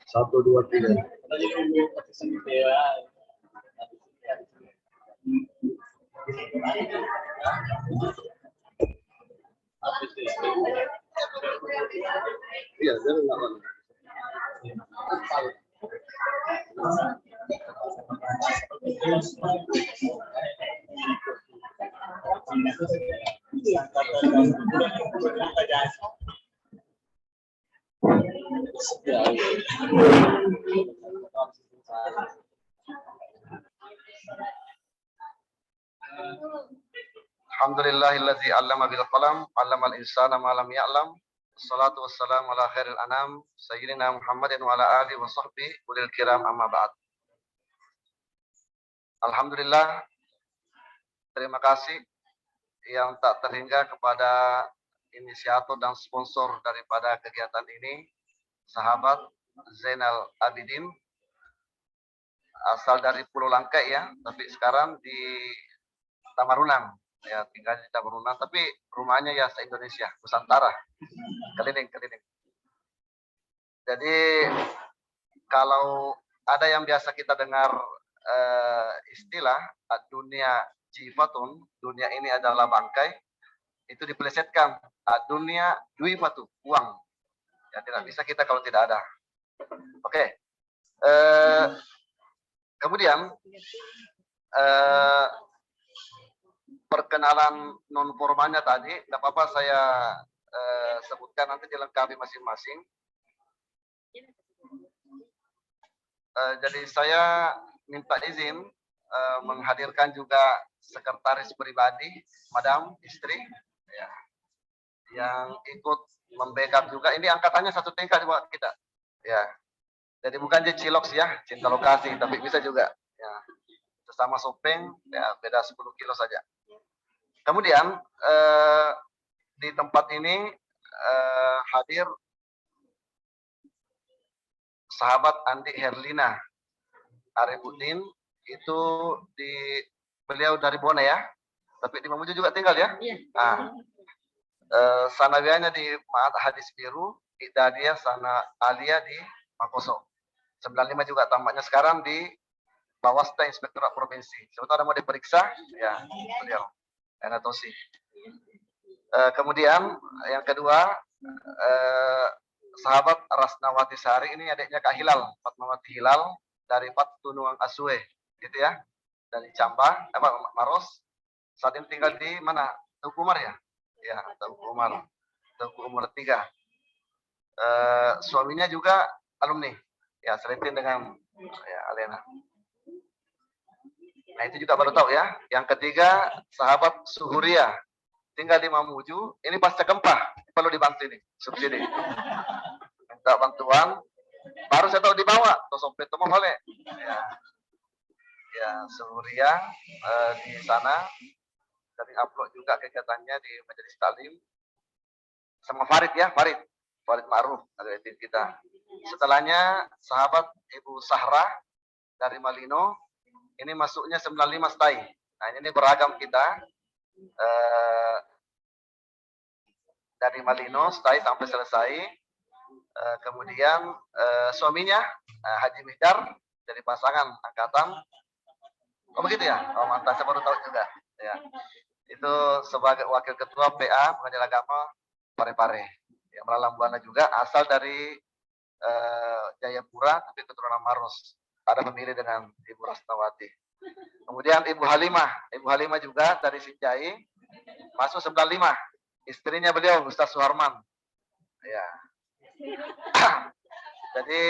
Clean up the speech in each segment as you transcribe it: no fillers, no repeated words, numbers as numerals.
Satu, dua, tiga. Iya, dia enggak. Alhamdulillahilladzi 'allama bil qalam, 'allamal insana ma lam ya'lam. Wassalatu wassalamu ala khairil anam, sayyidina Muhammadin wa ala alihi wa sahbihi ulil kiram amma ba'd. Alhamdulillah, terima kasih yang tak terhingga kepada inisiator dan sponsor daripada kegiatan ini, sahabat Zainal Abidin, asal dari Pulau Langkai ya, tapi sekarang di Tamarunang. Ya, tinggal di Tamarunang, tapi rumahnya ya se-Indonesia, Nusantara, keliling. Jadi kalau ada yang biasa kita dengar istilah dunia jifatun, dunia ini adalah bangkai, itu dipelesetkan dunia duifatu, uang. Ya, tidak bisa kita kalau tidak ada. Oke. Kemudian perkenalan non formalnya tadi, tidak apa-apa saya sebutkan, nanti dilengkapi masing-masing. Jadi saya minta izin menghadirkan juga sekretaris pribadi, Madam, istri, ya, yang ikut membackup juga. Ini angkatannya satu tingkat buat kita, ya. Jadi bukan Ciloks ya, cinta lokasi, tapi bisa juga. Ya. Sesama Sopeng, ya beda 10 kilo saja. Kemudian di tempat ini hadir sahabat Andi Herlina Arifudin, itu beliau dari Bone ya, tapi di Mamuju juga tinggal ya. Nah, sanawianya di Ma'at Hadis Biru, Idadia sana Alia di Makoso. 95 juga tampaknya sekarang di Bawasda Inspektorat Provinsi. Sebetulnya mau diperiksa, ya beliau. Enatosi. Kemudian yang kedua, sahabat Rasnawati Sari, ini adiknya Kak Hilal, Fatmawati Hilal dari Patunuang Asue, gitu ya, dari Camba, Maros. Saat ini tinggal di mana? Tuku Umar ya? Ya, Tuku Umar 3. Suaminya juga alumni, ya, seletin dengan ya, Alena. Nah, itu juga baru tahu ya. Yang ketiga, sahabat Suhuria, tinggal di Mamuju. Ini pasca gempa, perlu dibantu ini, subsidi. Minta bantuan. Baru saya tahu dibawa, Tosompe Tomo boleh. Ya, Suhuria di sana. Dari upload juga kegiatannya di Majelis Taklim. Sama Farid ya, Farid Ma'ruf, ada tim kita. Setelahnya, sahabat Ibu Sahra dari Malino. Ini masuknya 95 stay. Nah, ini beragam kita. Dari Malino, stay sampai selesai. Kemudian suaminya, Haji Mihdar, dari pasangan angkatan. Oh begitu ya? Oh mantap, saya baru tahu juga. Ya. Itu sebagai wakil ketua PA, Pengadilan Agama Parepare. Yang Melalang Buana juga, asal dari Jayapura, tapi keturunan Maros. Ada pemilih dengan Ibu Rasnawati. Kemudian Ibu Halimah juga dari Sinjai, masuk 95. Istrinya beliau Ustaz Suharman. Ya. Jadi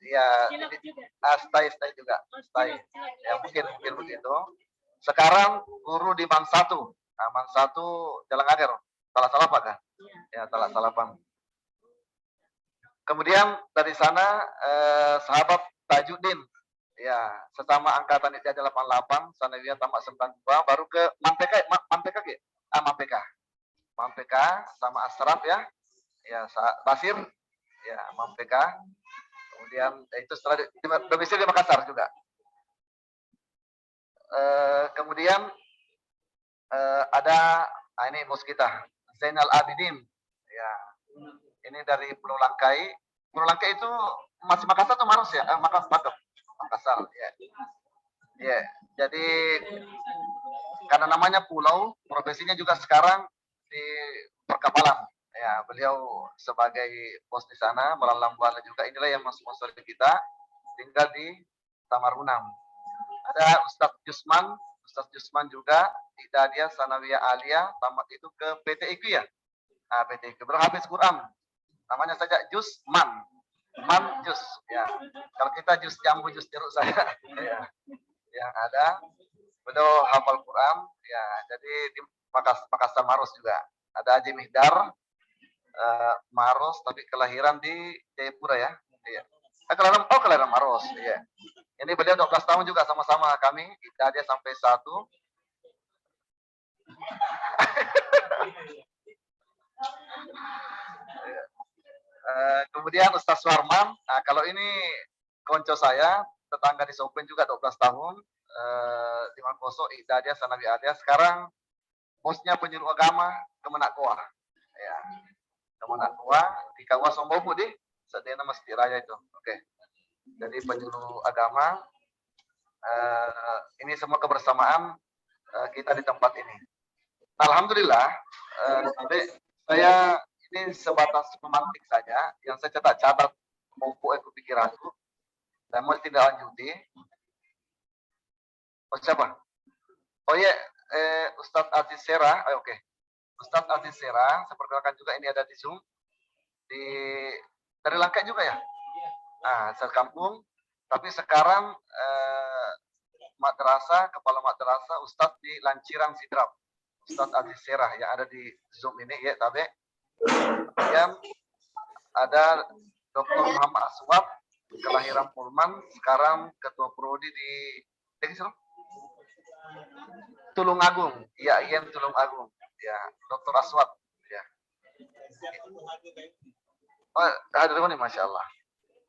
ya stay juga. Stay. Ya mungkin begitu. Sekarang guru di Man 1. Nah, Man 1 Jalan Agar. Salah apa kan? Ya, Salapan. Kemudian dari sana sahabat Tajuddin, ya sesama angkatan itu ada 88, sanawiyah tamat 92, baru ke Mampeka sama Asraf ya, Basir, ya Mampeka. Kemudian itu setelah domisili di Makassar juga. Kemudian ada ini bos kita Zainal Abidin, ya ini dari Pulau Langkai, Purulangka itu masih Makassar atau Maros ya? Makassar ya. Ya, jadi karena namanya pulau, profesinya juga sekarang di perkapalan. Ya, beliau sebagai bos di sana, melalang buana juga. Inilah yang sponsor kita, tinggal di Tamarunam. Ada Ustadz Jusman juga, Idadia Sanawiyah Alia, tamat itu ke PT IQ ya. Nah, PT IQ berhabis Quran. Namanya saja Jusman. Man Jus ya. Kalau kita jus jambu, jus jeruk saya ya. Yang ada beliau hafal Quran ya. Jadi di Makassar Maros juga. Ada Haji Mihdar Maros tapi kelahiran di Jayapura ya. Iya. Kelahiran Maros ya. Ini beliau 12 tahun juga sama-sama kami. Kita dia sampai 1. Kemudian Ustaz Warman. Nah, kalau ini konco saya, tetangga di Sopen juga 12 tahun. Di Mangkoso, Idadia, Sanawi Adia. Sekarang bosnya penyuluh agama Kemenak Goa. Ya. Kemenak Goa di Kawa Sombobu di Sedena Masjid Raya itu. Oke. Jadi penyuluh agama. Ini semua kebersamaan kita di tempat ini. Alhamdulillah, saya ini sebatas memantik saja yang saya catat mumpuk aku pikiranku dan mau tidak lanjuti. Oh siapa? Oh iya, Ustadz Aziz Sera. Oke. Ustadz Aziz Sera, saya perkenalkan juga ini ada di Zoom. Dari Langkai juga ya? Nah, saya kampung. Tapi sekarang kepala madrasah Ustadz di Lanciran Sidrap. Ustadz Aziz Sera yang ada di Zoom ini ya, Tabe. Kemudian ada Dr. Muhammad Aswad, kelahiran Pulman, sekarang ketua prodi di Tulungagung. Ya, Ian Tulungagung. Ya, Dr. Aswad. Ya. Oh, hadir reuni, Masya Allah.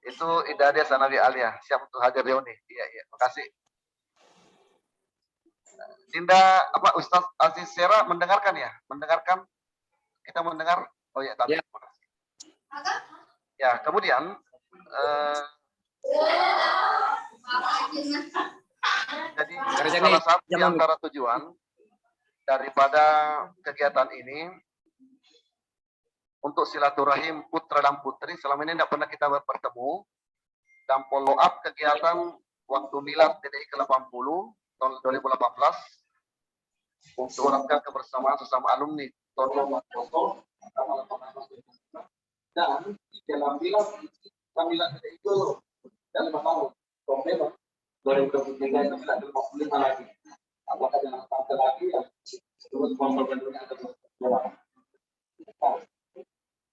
Itu Idadia Sanawi Alia, siap untuk hadir reuni. Iya, iya, makasih. Dinda, Ustadz Aziz Sera mendengarkan ya? Mendengarkan? Kita mendengar? Oh ya, tapi. Ya, kemudian jadi salah satu di antara tujuan daripada kegiatan ini untuk silaturahim putra dan putri. Selama ini tidak pernah kita bertemu dan follow up kegiatan waktu milad TDI ke-80 tahun 2018 untuk rangka kebersamaan sesama alumni tahun 2020 dan dalam milad itu dan 5 tahun November 2023 itu milad 55 lagi. Apakah jangan sampai lagi ya terus memperbantunya ada berapa?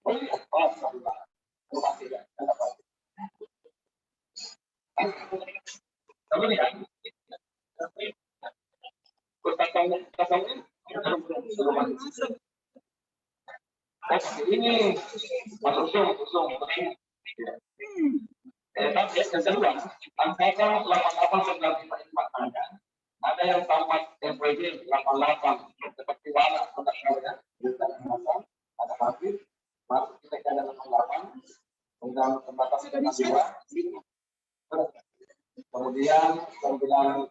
Oh iya, terima kasih ya. Kemudian ini masuk angkatan 88 ada yang tamat MPD 88 seperti mana ada habis masuk kita ke dalam 88 undang terbatas dengan 2 kemudian 9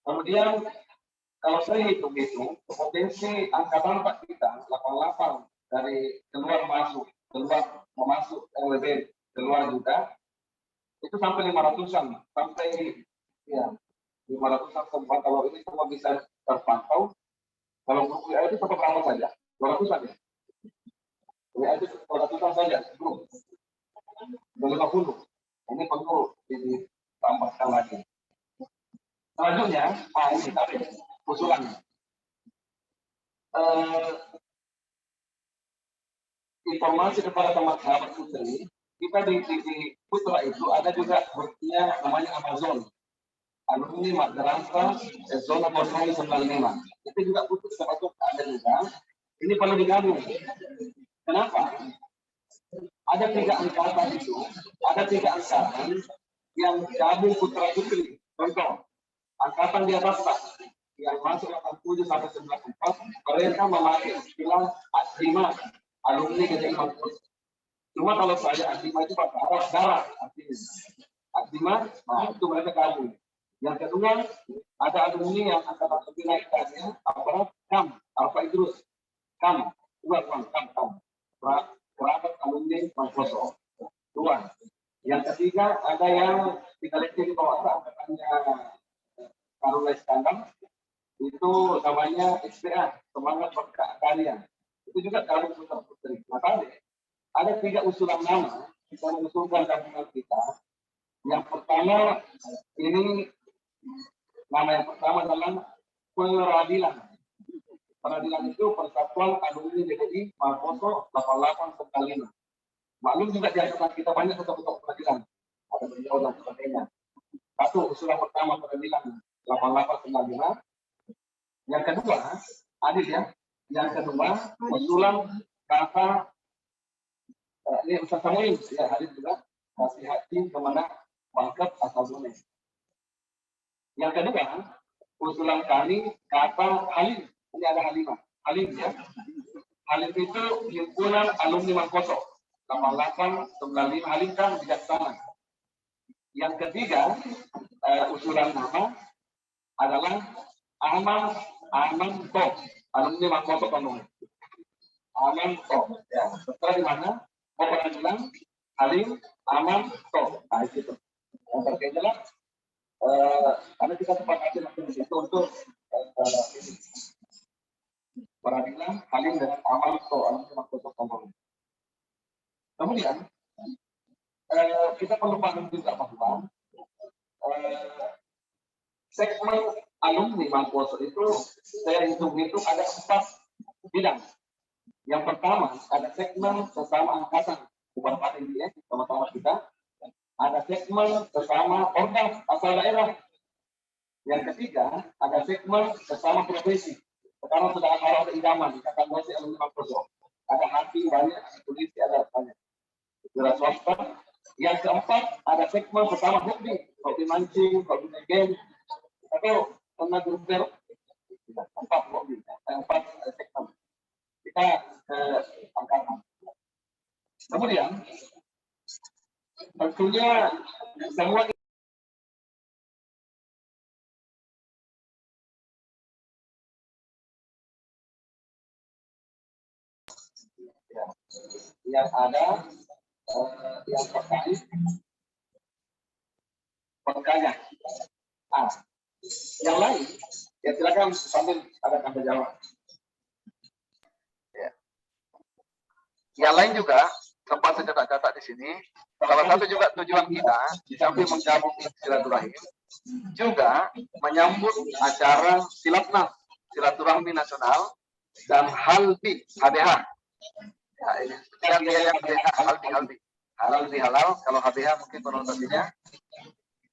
kemudian kalau saya hitung potensi angkatan 4 kita 88 dari keluar memasuk LWB keluar juga itu sampai 500-an sampai ya 500-an sempat. Kalau ini semua bisa terpantau, kalau grup WA itu sampai berapa saja? 200-an ya? WA itu 200-an saja grup 50 ini perlu ditambahkan lagi. Selanjutnya ini tadi usulannya informasi kepada teman sahabat putri kita di Putra itu ada juga grupnya namanya Amazon alumni madrasah zona Borneo 95 itu juga putus termasuk ada juga ini perlu digabung. Kenapa? Ada 3 angkatan itu ada 3 angkatan yang gabung putra putri. Contoh angkatan di atas yang masuk 87 sampai 94, mereka memakai istilah Adima, alumni GDI Mampus. Cuma kalau saya Adima itu pakai Arab darah artinya. Adima, nah itu mereka gabung. Yang kedua, ada alumni yang angkatan 9 ikannya, apa? KAM, Alfa Idrus. KAM, KAM. Kerabat alumni Mangkoso. Dua. Yang ketiga, ada yang tinggal di bawah angkatannya Karolai Skandang, itu namanya SPA, Semangat Berkarya. Itu juga gabung putra putri. Makanya ada 3 usulan nama kita mengusulkan gabungan kita. Yang pertama ini nama yang pertama adalah peradilan. Peradilan itu Persatuan Alumni GDI Mangkoso 8895. Maklum juga di angkatan kita banyak ketua-ketua peradilan. Ada beliau dan sebagainya. Satu usulan pertama peradilan 8895. Yang kedua, adil ya. Yang kedua, usulan kata ini Ustaz Samuel ya hadir juga kasih hati kemana Bangkep asal Brunei. Yang kedua, usulan kami kata Halim. Ini ada Halimah. Halim ya. Halim itu himpunan alumni Mangkoso. 8895 Halim kan bijaksana. Yang ketiga, usulan nama adalah Aman To, alumni Mangkoso Bandung. Aman To. Ya, setelah di mana? Oh, peradilan Halim Aman To. Nah, itu. Yang terkait jelas, karena kita sepakati nanti di situ untuk peradilan Halim dengan Aman To, alumni Mangkoso Bandung. Kemudian kita perlu paham juga bahwa segmen alumni Mangkoso itu saya hitung ada 4 bidang. Yang pertama ada segmen sesama angkatan, bukan Pak ini ya, sama-sama kita. Ada segmen sesama organ asal daerah. Yang ketiga ada segmen sesama profesi. Sekarang sudah ada idaman, kata masih alumni Mangkoso. Ada hakim banyak, polisi ada banyak. Kira swasta. Yang keempat ada segmen bersama hobi mancing, hobi game, atau pernah gruper 4 hobi, 4 segmen. Kita angkatan. Kemudian tentunya semua ya, yang ada yang terkait perkaya. Yang lain, ya silakan sambil ada kata jawab. Ya. Yang lain juga sempat saya catat di sini. Salah satu juga tujuan kita di samping menggabung silaturahim juga menyambut acara Silatnas, silaturahmi nasional dan Halbi HBH. Ya, ini yang Halbi halal, kalau HBH mungkin konotasinya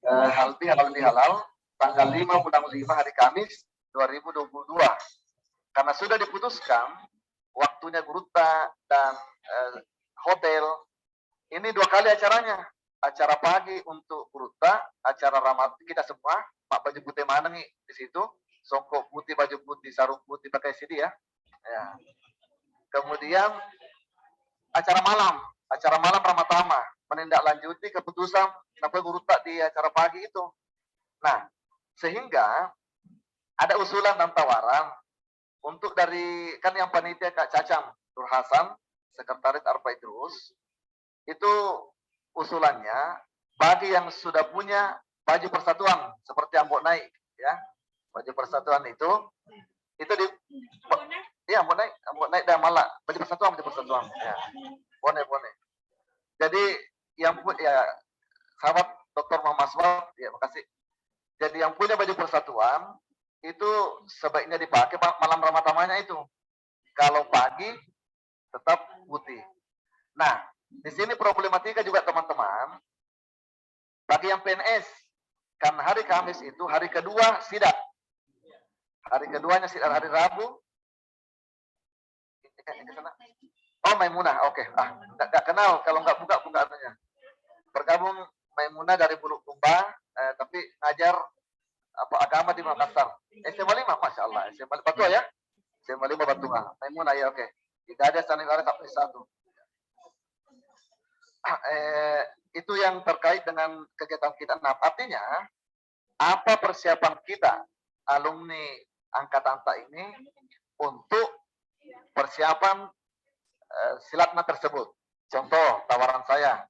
Halbi halal tanggal 5 bulan 5 hari Kamis 2022. Karena sudah diputuskan waktunya Guruta dan hotel ini 2 kali acaranya. Acara pagi untuk Guruta, acara ramat kita semua, Pak baju putih mana nih di situ, songkok putih, baju putih, sarung putih pakai CD ya. Kemudian acara malam Ramatama menindaklanjuti keputusan sampai Guruta di acara pagi itu. Nah, sehingga ada usulan dan tawaran untuk dari kan yang panitia Kak Cacam Nur Hasan, sekretaris Arfa Idrus, itu usulannya bagi yang sudah punya baju persatuan seperti Ambok Naik ya. Baju persatuan itu di iya Ambok Naik dan Malak, baju persatuan ya. Boleh. Jadi yang ya sahabat Dr. Muhammad Swab, ya makasih. Jadi yang punya baju persatuan itu sebaiknya dipakai malam Ramatamanya itu. Kalau pagi tetap putih. Nah, di sini problematika juga teman-teman. Bagi yang PNS, kan hari Kamis itu hari kedua sidak. Hari keduanya sidak hari Rabu. Oh, Maimunah, oke. Nggak kenal kalau nggak buka anunya. Bergabung Maimunah dari Bulukumba, tapi ngajar agama di Makassar. SMA 5, Masya Allah. SMA Batua ya? SMA 5 Batua. Maimunah ya, oke. Tidak ada sanegara sampai 1. Itu yang terkait dengan kegiatan kita. Nah, artinya apa persiapan kita alumni angkatan tak ini untuk persiapan silatna tersebut. Contoh tawaran saya,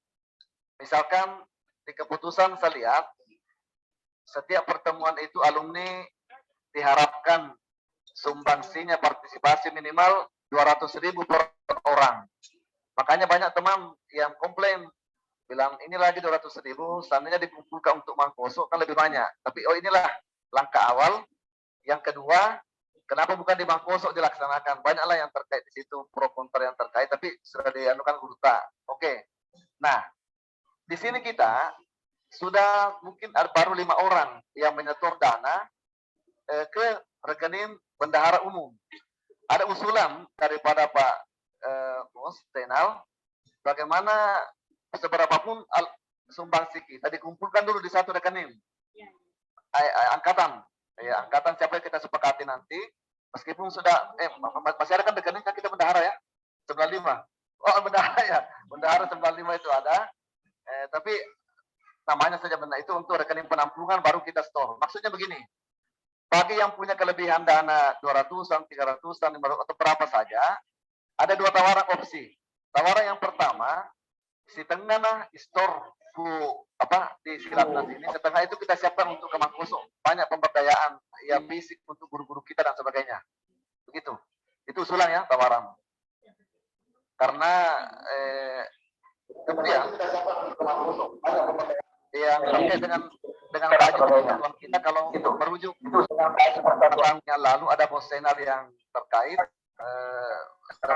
misalkan di keputusan saya lihat setiap pertemuan itu alumni diharapkan sumbangsinya partisipasi minimal 200.000 per orang. Makanya banyak teman yang komplain bilang ini lagi 200.000, seandainya dikumpulkan untuk Mangkoso kan lebih banyak. Tapi inilah langkah awal. Yang kedua, kenapa bukan di Mangkoso dilaksanakan? Banyaklah yang terkait di situ, pro kontra yang terkait, tapi sudah dianukan Gurta. Oke. Nah, di sini kita sudah mungkin baru 5 orang yang menyetor dana ke rekening bendahara umum. Ada usulan daripada Pak Bos Tenal, bagaimana seberapapun sumbangsi kita dikumpulkan dulu di satu rekening angkatan. Ya, angkatan siapa yang kita sepakati nanti, meskipun sudah masih ada kan rekening kan kita bendahara ya 95. Oh bendahara ya, bendahara 95 itu ada, tapi namanya saja benda itu untuk rekening penampungan baru kita store. Maksudnya begini, bagi yang punya kelebihan dana 200-an, 300-an, 500 atau berapa saja, ada 2 tawaran opsi. Tawaran yang pertama, si tengah store di silatnas ini, setengah itu kita siapkan untuk ke Mangkoso. Banyak pemberdayaan ya fisik untuk guru-guru kita dan sebagainya. Begitu. Itu usulan ya, tawaran. Karena kemudian yang terkait dengan baju kebutuhan kita, kalau merujuk yang lalu ada Bos Senal yang terkait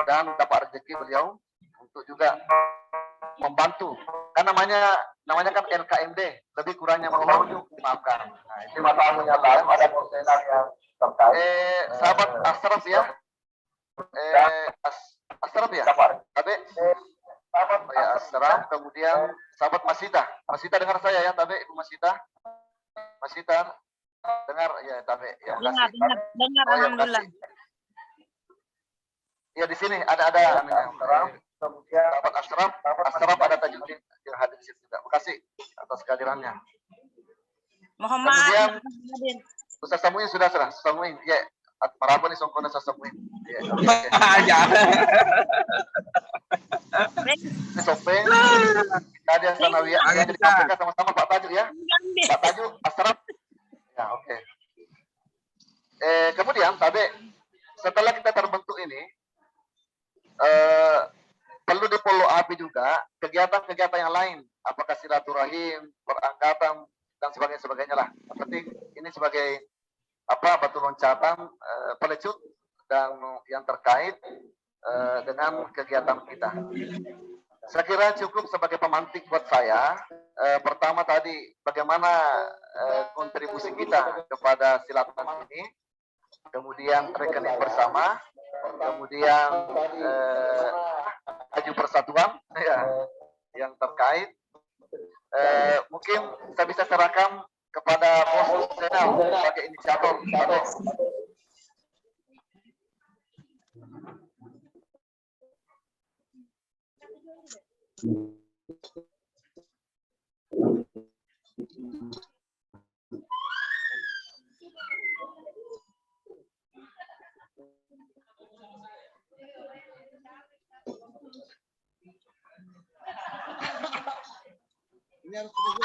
dan dapat rezeki beliau untuk juga membantu. Kan namanya kan LKMD, lebih kurangnya merujuk, maafkan. Nah, itu masalahnya lalu ada Bos Senal yang terkait. Sahabat Asraf ya. Asraf ya. Tapi ya Asraf, kemudian sahabat Masita. Masita dengar saya ya, Tabe, Ibu Masita. Masita dengar ya, Tabe. Ya, dengar alhamdulillah. Ya di sini ada Asraf. Kemudian sahabat Asraf ada Tajuddin yang hadir di situ juga. Terima kasih atas kehadirannya. Mohon maaf. Kemudian Ustaz Samuin sudah. Samuin, ya. Marahaba nih songkona sa Samuin. Ya. Sopeng, tadi Sanawiyah, jadi KPK sama-sama Pak Tajuk ya. Pak Tajuk, Asraf. Ya, oke. Kemudian, Tabe, setelah kita terbentuk ini, perlu di follow up juga kegiatan-kegiatan yang lain, apakah silaturahim, perangkatan dan sebagainya lah. Yang penting ini sebagai batu loncatan pelecut dan yang terkait dengan kegiatan kita. Saya kira cukup sebagai pemantik buat saya. Pertama tadi bagaimana kontribusi kita kepada silaturahmi ini, kemudian rekening bersama, kemudian aju persatuan ya, yang terkait. Mungkin saya bisa serahkan kepada Bos Senal sebagai inisiator.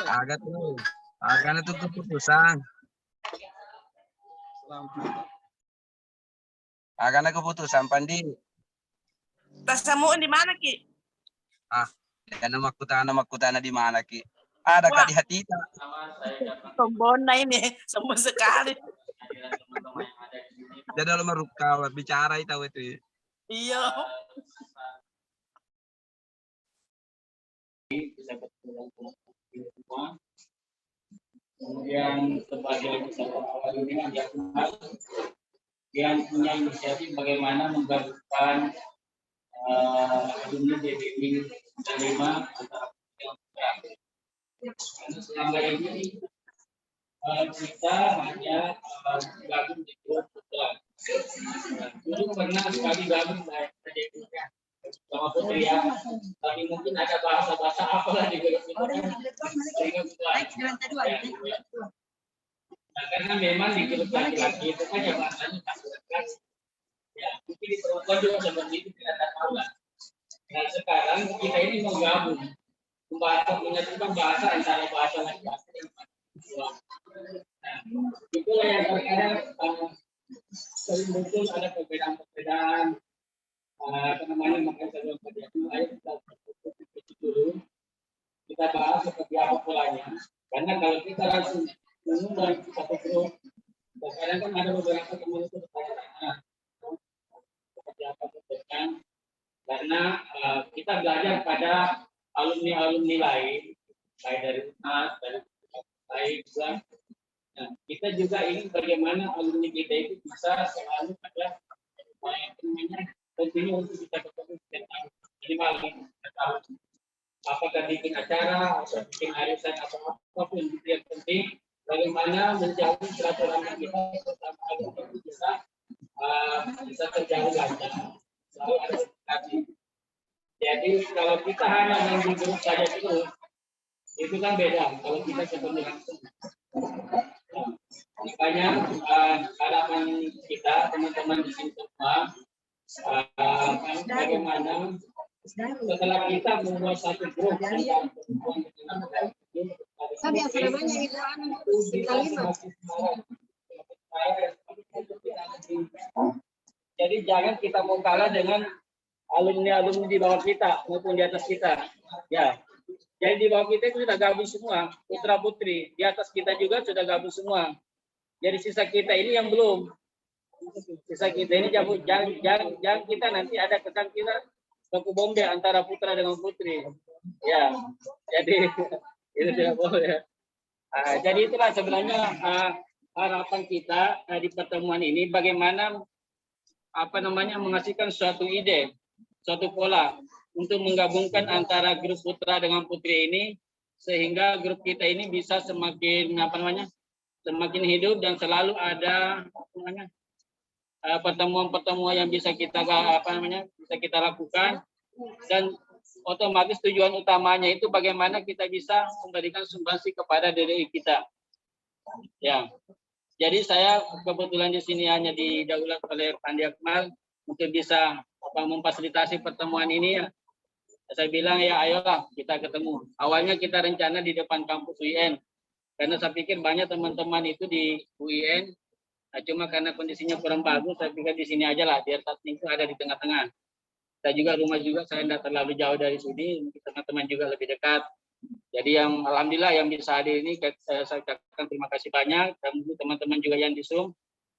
Agak itu keputusan. Agak keputusan Pandi. Tasamuin di mana Ki? Nama kutana di mana Ki? Ada kak di hati. Tombona ini semua sekali. Jadi kalau merukau bicara itu. Iya. Kemudian sebagai peserta ini yang punya inisiatif bagaimana menggabungkan alumni DPI 5 selama ini kita hanya gabung di grup putra. Nah, dulu pernah sekali gabung sama putri ya, tapi mungkin ada bahasa-bahasa apalah di grup itu kan, sehingga buat ya. Nah, karena memang di grup laki-laki itu kan yang bahasanya pas ya, mungkin di perempuan juga seperti itu tidak tahu lah. Nah, sekarang kita ini mau gabung, menyatukan bahasa antara bahasa laki-laki dan perempuan. Nah, itulah yang terkadang sering muncul ada perbedaan-perbedaan apa namanya, makanya saya bilang tadi itu ayo kita dulu kita bahas seperti apa polanya, karena kalau kita langsung mengundang satu grup, kadang kan ada beberapa teman itu bertanya seperti apa bentuknya, karena kita belajar pada alumni-alumni lain, baik dari UNAS, dari lain juga. Nah, kita juga ingin bagaimana alumni kita itu bisa selalu ada namanya tentunya untuk kita ketemu tentang minimal kita tahu apakah bikin acara atau bikin arisan atau apapun yang penting bagaimana menjalin silaturahmi kita bersama alumni itu bisa terjalin lancar, selalu ada komunikasi. Jadi kalau kita hanya main di grup saja terus itu kan beda kalau kita ketemu langsung. Makanya harapan kita teman-teman di sini semua bagaimana setelah kita membuat satu grup jadi jangan kita mau kalah dengan alumni-alumni di bawah kita maupun di atas kita ya. Jadi di bawah kita itu sudah gabung semua, putra putri. Di atas kita juga sudah gabung semua. Jadi sisa kita ini yang belum. Sisa kita ini jangan kita nanti ada kesan kita baku bombe antara putra dengan putri. Ya, jadi itu tidak boleh. Jadi itulah sebenarnya harapan kita di pertemuan ini bagaimana apa namanya menghasilkan suatu ide, suatu pola untuk menggabungkan antara grup putra dengan putri ini sehingga grup kita ini bisa semakin apa namanya semakin hidup dan selalu ada apa namanya pertemuan-pertemuan yang bisa kita apa namanya bisa kita lakukan dan otomatis tujuan utamanya itu bagaimana kita bisa memberikan sumbangsi kepada diri kita ya. Jadi saya kebetulan di sini hanya didaulat oleh Pandi Akmal untuk bisa memfasilitasi pertemuan ini ya. Saya bilang ya ayolah kita ketemu. Awalnya kita rencana di depan kampus UIN. Karena saya pikir banyak teman-teman itu di UIN. Nah, cuma karena kondisinya kurang bagus, saya pikir di sini aja lah. Biar saat itu ada di tengah-tengah. Saya juga rumah juga saya tidak terlalu jauh dari sini. Teman-teman juga lebih dekat. Jadi yang alhamdulillah yang bisa hadir ini saya ucapkan terima kasih banyak. Dan teman-teman juga yang di Zoom.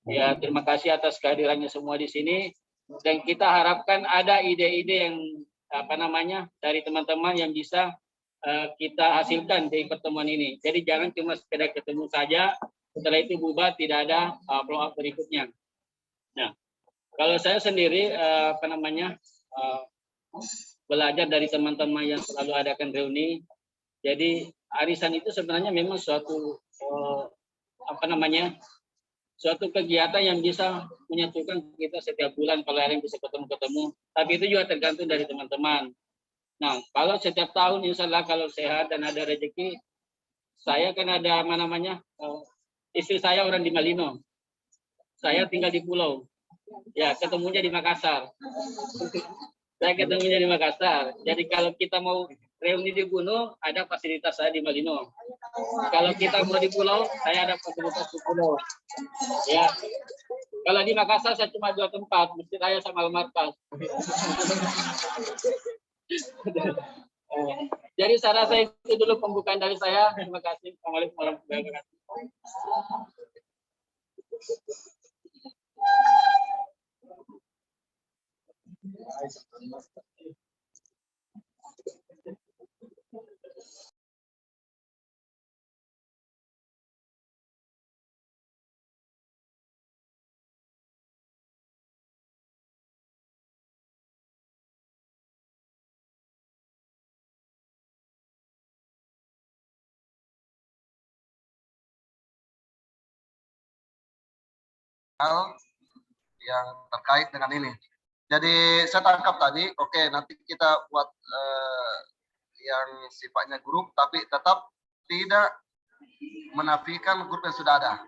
Ya terima kasih atas kehadirannya semua di sini. Dan kita harapkan ada ide-ide yang apa namanya dari teman-teman yang bisa kita hasilkan dari pertemuan ini. Jadi jangan cuma sekedar ketemu saja, setelah itu bubar tidak ada follow up berikutnya. Nah, kalau saya sendiri apa namanya belajar dari teman-teman yang selalu adakan reuni. Jadi arisan itu sebenarnya memang suatu apa namanya suatu kegiatan yang bisa menyatukan kita setiap bulan kalau ada yang bisa ketemu-ketemu. Tapi itu juga tergantung dari teman-teman. Nah, kalau setiap tahun insya Allah kalau sehat dan ada rezeki, saya kan ada apa namanya istri saya orang di Malino. Saya tinggal di pulau. Ya, ketemunya di Makassar. Saya ketemunya di Makassar. Jadi kalau kita mau reuni di gunung, ada fasilitas saya di Malino. Kalau kita mau di pulau, saya ada fasilitas di pulau. Ya. Kalau di Makassar saya cuma 2 tempat, Masjid Raya sama Al-Markas. Jadi saya rasa itu dulu pembukaan dari saya. Terima kasih. Assalamualaikum warahmatullahi wabarakatuh. hal yang terkait dengan ini. Jadi saya tangkap tadi, oke, nanti kita buat yang sifatnya grup, tapi tetap tidak menafikan grup yang sudah ada,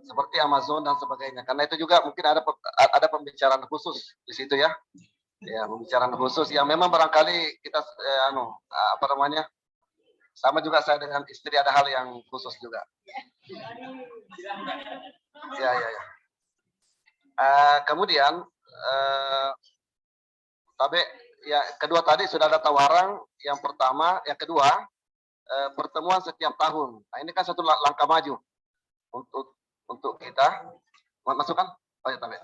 seperti Amazon dan sebagainya. Karena itu juga mungkin ada pembicaraan khusus di situ ya. Ya, pembicaraan khusus yang memang barangkali kita sama juga saya dengan istri ada hal yang khusus juga. Ya. Kemudian tapi ya kedua tadi sudah ada tawaran yang pertama, yang kedua pertemuan setiap tahun. Nah, ini kan satu langkah maju untuk kita. Masukkan? Oh ya, tabe.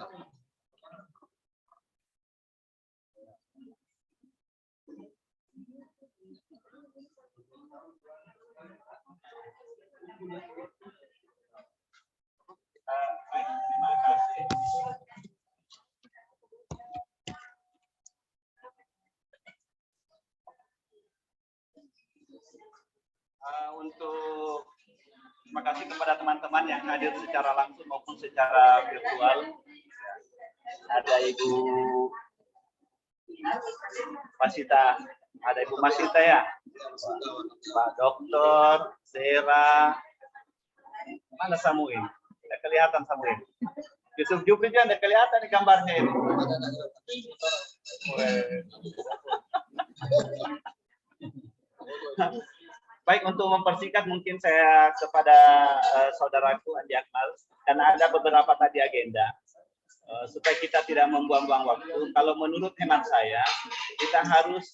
Terima kasih. Untuk terima kasih kepada teman-teman yang hadir secara langsung maupun secara virtual. Ada Ibu Masita, ada Ibu Masita ya, Pak Dokter, Sera, mana Samuel? Tidak kelihatan Samuel. Yusuf Jupri juga tidak kelihatan di gambarnya ini. Baik, untuk mempersingkat mungkin saya kepada saudaraku Andi Akmal, karena ada beberapa tadi agenda, supaya kita tidak membuang-buang waktu. Kalau menurut hemat saya, kita harus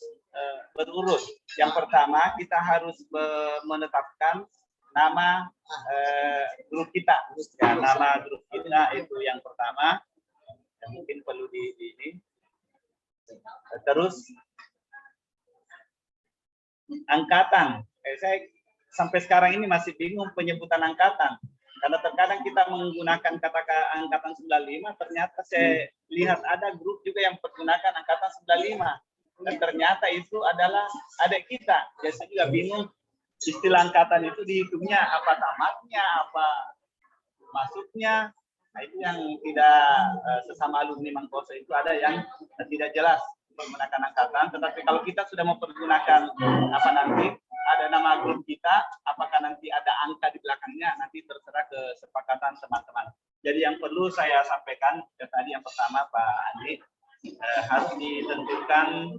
berurut. Yang pertama, kita harus menetapkan nama grup kita. Ya, nama grup kita itu yang pertama, yang mungkin perlu di ini. Terus angkatan. Saya sampai sekarang ini masih bingung penyebutan angkatan. Karena terkadang kita menggunakan kata angkatan 95, ternyata saya lihat ada grup juga yang menggunakan angkatan 95. Dan ternyata itu adalah adik kita. Jadi saya juga bingung istilah angkatan itu dihitungnya apa tamatnya, apa masuknya. Nah, itu yang tidak sesama alumni Mangkoso itu ada yang tidak jelas menggunakan angkatan. Tetapi kalau kita sudah mempergunakan apa nanti ada nama grup kita, apakah nanti ada angka di belakangnya, nanti terserah kesepakatan teman-teman. Jadi yang perlu saya sampaikan tadi yang pertama Pak Andi, harus ditentukan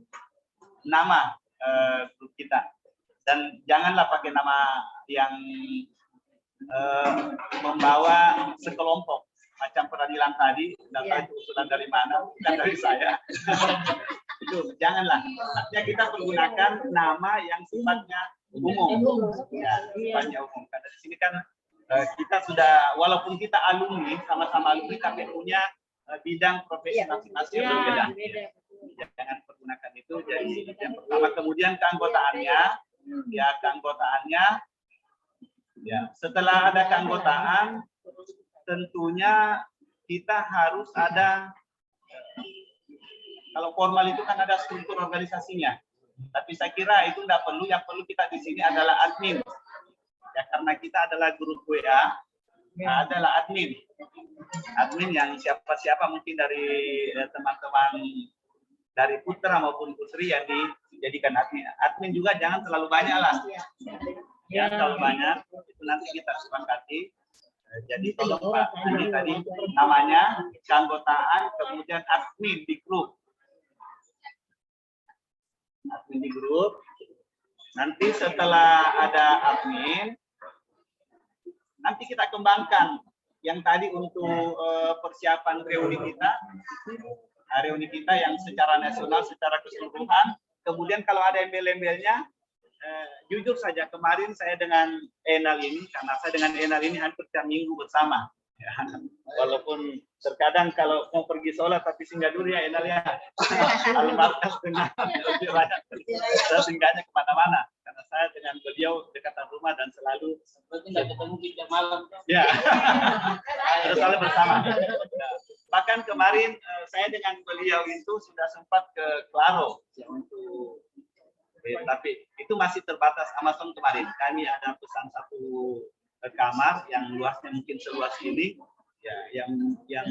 nama grup kita. Dan janganlah pakai nama yang membawa sekelompok. Macam peradilan tadi, data itu usulan dari mana, bukan dari saya. Itu janganlah. Artinya kita menggunakan nama yang sifatnya umum. Ya, sifatnya umum. Karena di sini kan kita sudah, walaupun kita alumni, sama-sama alumni, tapi punya bidang profesi masing-masing yang berbeda. Jangan pergunakan itu. Jadi yang pertama, kemudian keanggotaannya, ya setelah ada keanggotaan, tentunya kita harus ada, kalau formal itu kan ada struktur organisasinya. Tapi saya kira itu tidak perlu. Yang perlu kita di sini adalah admin. Ya, karena kita adalah grup WA, adalah admin. Admin yang siapa-siapa mungkin dari teman-teman dari putra maupun putri yang dijadikan admin. Admin juga jangan terlalu banyak lah. Ya, terlalu banyak. Itu nanti kita sepakati. Jadi tolong Pak Andi tadi namanya, keanggotaan, kemudian admin di grup. Admin di grup. Nanti setelah ada admin, nanti kita kembangkan yang tadi untuk persiapan reuni kita yang secara nasional, secara keseluruhan. Kemudian kalau ada embel-embelnya, jujur saja kemarin saya dengan Enal ini, karena saya dengan Enal ini hampir tiap minggu bersama. Ya, walaupun terkadang kalau mau pergi sholat tapi singgah dulu ya Enal ya. Almarhum dengan lebih banyak singgahnya kemana-mana. Karena saya dengan beliau dekatan rumah dan selalu ketemu kita malam. Ya, terus selalu bersama. Ya. Bahkan kemarin saya dengan beliau itu sudah sempat ke Klaro ya, untuk tapi itu masih terbatas Amazon kemarin. Kami ada pesan satu kamar yang luasnya mungkin seluas ini, Ya, yang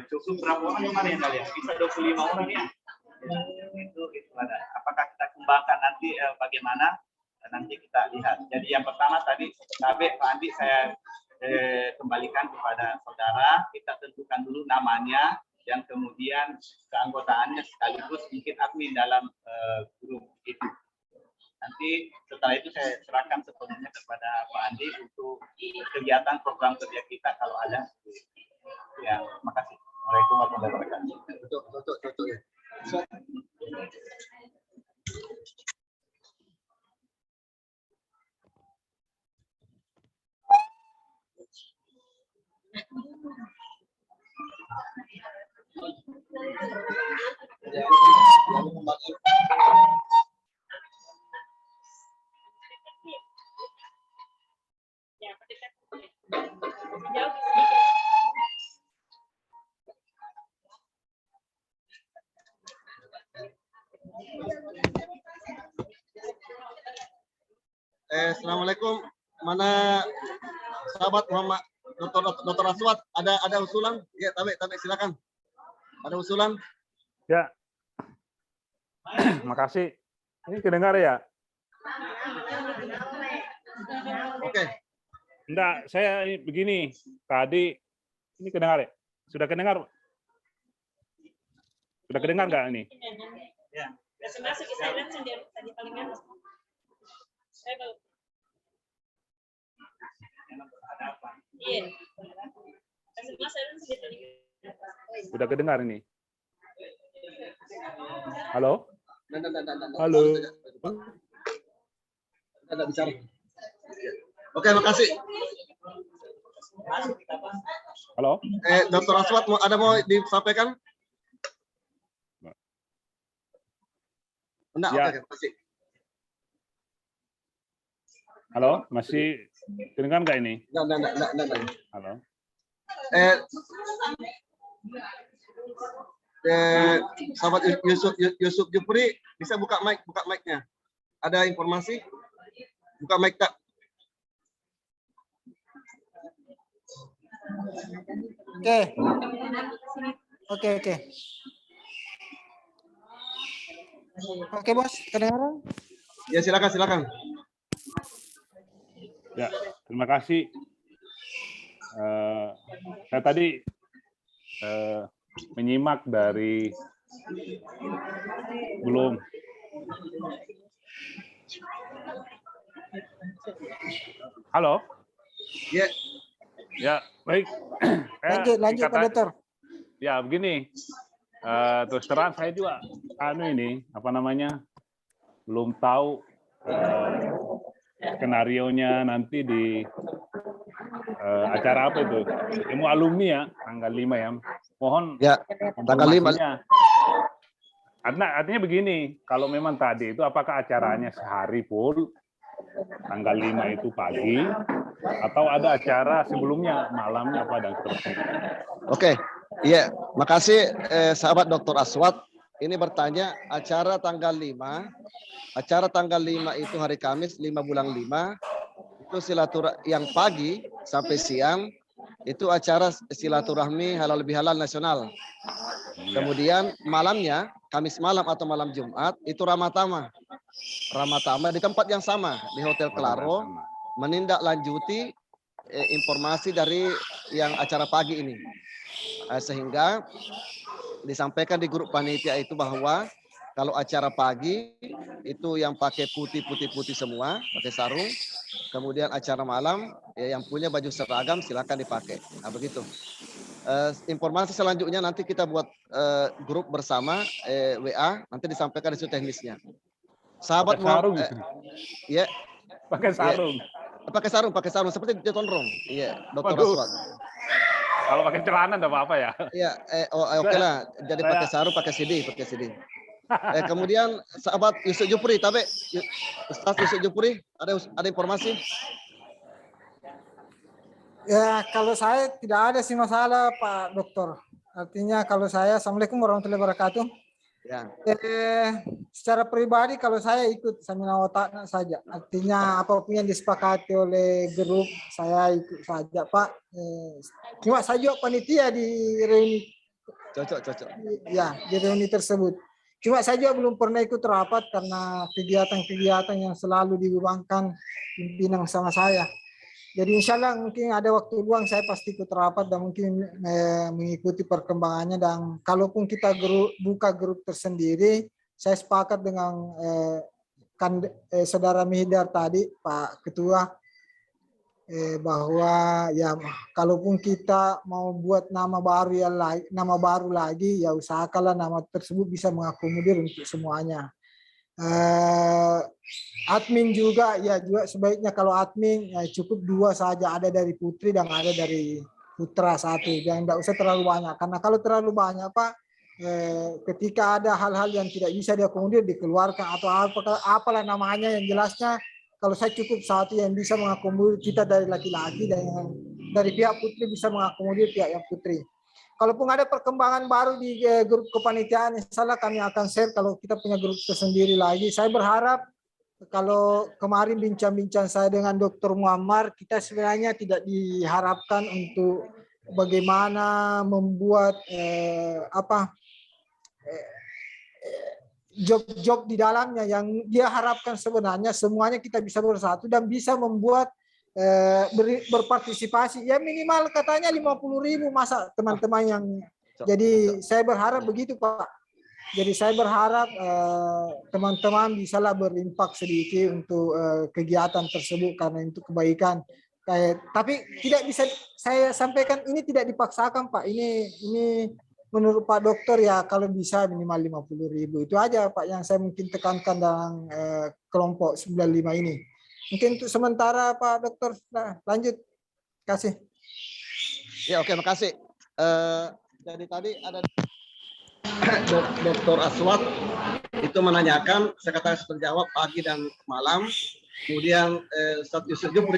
cukup berapa orang kemarin kalian? Bisa 25 orang ya. Ya, itu ada. Apakah kita kembangkan nanti bagaimana? Nanti kita lihat. Jadi yang pertama tadi Pak Andi saya kembalikan kepada saudara. Kita tentukan dulu namanya, yang kemudian keanggotaannya sekaligus mungkin admin dalam grup itu. Nanti setelah itu saya serahkan sepenuhnya kepada Pak Andi untuk kegiatan program kerja kita kalau ada. Ya, makasih. Assalamualaikum warahmatullahi wabarakatuh. Assalamualaikum. Mana sahabat Muhammad Dr. Aswad, ada usulan? Ya, Tabek silakan. Ada usulan? Ya. Makasih. Ini kedengar ya? Oke. Enggak, saya begini. Tadi ini kedengar ya? Sudah kedengar? Sudah kedengar nggak ini? Ya. Masuk saya lihat sendiri tadi paling atas. Saya baru. Ada apa? Iya. Saya lihat sendiri. Sudah kedengar ini? Halo? Halo. Halo. Tidak bicara. Oke, makasih. Halo? Dr. Aswad mau disampaikan? Enggak, Ya. oke, makasih. Halo? Masih kedengar nggak ini? Enggak. Halo? Sahabat Yusuf Jupri, bisa buka mic-nya. Ada informasi? Buka mic tak? Oke. Oke, Bos, kedengaran? Ya, silakan. Ya, terima kasih. Saya tadi menyimak dari belum. Halo? Ya. Ya, baik. Lanjut, Pak Dokter. Ya, begini. Terus terang saya juga belum tahu skenarionya nanti di acara apa itu? Ilmu alumni ya, tanggal 5 ya. Mohon Ya, tanggal 5. informasinya. Artinya begini, kalau memang tadi itu apakah acaranya sehari full, tanggal 5 itu pagi, atau ada acara sebelumnya, malamnya apa dan seterusnya. Oke, iya, makasih sahabat Dr. Aswad. Ini bertanya acara tanggal 5. Acara tanggal 5 itu hari Kamis 5 bulan 5. Itu silaturahmi yang pagi sampai siang itu acara silaturahmi halal bihalal nasional. Kemudian malamnya Kamis malam atau malam Jumat itu Ramatama di tempat yang sama di Hotel Claro, menindaklanjuti informasi dari yang acara pagi ini, sehingga disampaikan di grup panitia itu bahwa kalau acara pagi itu yang pakai putih semua, pakai sarung. Kemudian acara malam yang punya baju seragam silakan dipakai. Nah, begitu. Informasi selanjutnya nanti kita buat grup bersama WA, nanti disampaikan isu teknisnya. Sahabat sarung. Ya. Pakai sarung. Ya. Pakai sarung seperti di Tonrong. Iya, Dr. Waduh. Aswad. Kalau pakai celana enggak apa-apa ya. Iya, oke lah. Jadi pakai sarung, pakai CD. Kemudian sahabat Yusuf Jupri, Ustaz Yusuf Jupri, ada informasi? Ya, kalau saya tidak ada sih masalah, Pak Dokter. Artinya kalau saya, Assalamualaikum warahmatullahi wabarakatuh. Ya. Secara pribadi kalau saya ikut samina otaknya saja. Artinya apapun yang disepakati oleh grup saya ikut saja Pak. Cuma saya juga panitia di reuni. Cocok. Ya, di reuni tersebut. Cuma saya juga belum pernah ikut rapat karena kegiatan-kegiatan yang selalu dibebankan pimpinan sama saya. Jadi insya Allah mungkin ada waktu luang saya pasti ikut rapat dan mungkin mengikuti perkembangannya, dan kalaupun kita buka grup tersendiri, saya sepakat dengan saudara Mihdar tadi Pak Ketua bahwa ya kalaupun kita mau buat nama baru lagi ya usahakanlah nama tersebut bisa mengakomodir untuk semuanya. Admin juga sebaiknya kalau admin ya cukup 2 saja, ada dari putri dan ada dari putra 1, yang tidak usah terlalu banyak, karena kalau terlalu banyak Pak ketika ada hal-hal yang tidak bisa diakomodir dikeluarkan atau apalah namanya, yang jelasnya kalau saya cukup 1 yang bisa mengakomodir kita dari laki-laki, dan yang dari pihak putri bisa mengakomodir pihak yang putri. Kalaupun ada perkembangan baru di grup kepanitiaan, insyaallah kami akan share kalau kita punya grup tersendiri lagi. Saya berharap kalau kemarin bincang-bincang saya dengan Dr. Muammar, kita sebenarnya tidak diharapkan untuk bagaimana membuat job-job di dalamnya. Yang dia harapkan sebenarnya semuanya kita bisa bersatu dan bisa membuat berpartisipasi, ya minimal katanya 50.000 masa teman-teman yang, jadi saya berharap begitu Pak. Jadi saya berharap teman-teman bisalah berimpak sedikit untuk kegiatan tersebut karena itu kebaikan. Tapi tidak bisa saya sampaikan ini tidak dipaksakan Pak. Ini menurut Pak Dokter ya kalau bisa minimal 50.000 itu aja Pak yang saya mungkin tekankan dalam kelompok 95 ini. Mungkin untuk sementara Pak Dokter, nah, lanjut. Kasih. Ya oke, makasih. Jadi tadi ada Dr. Aswad itu menanyakan, saya katakan terjawab pagi dan malam. Kemudian Ustadz Yusuf Jufri.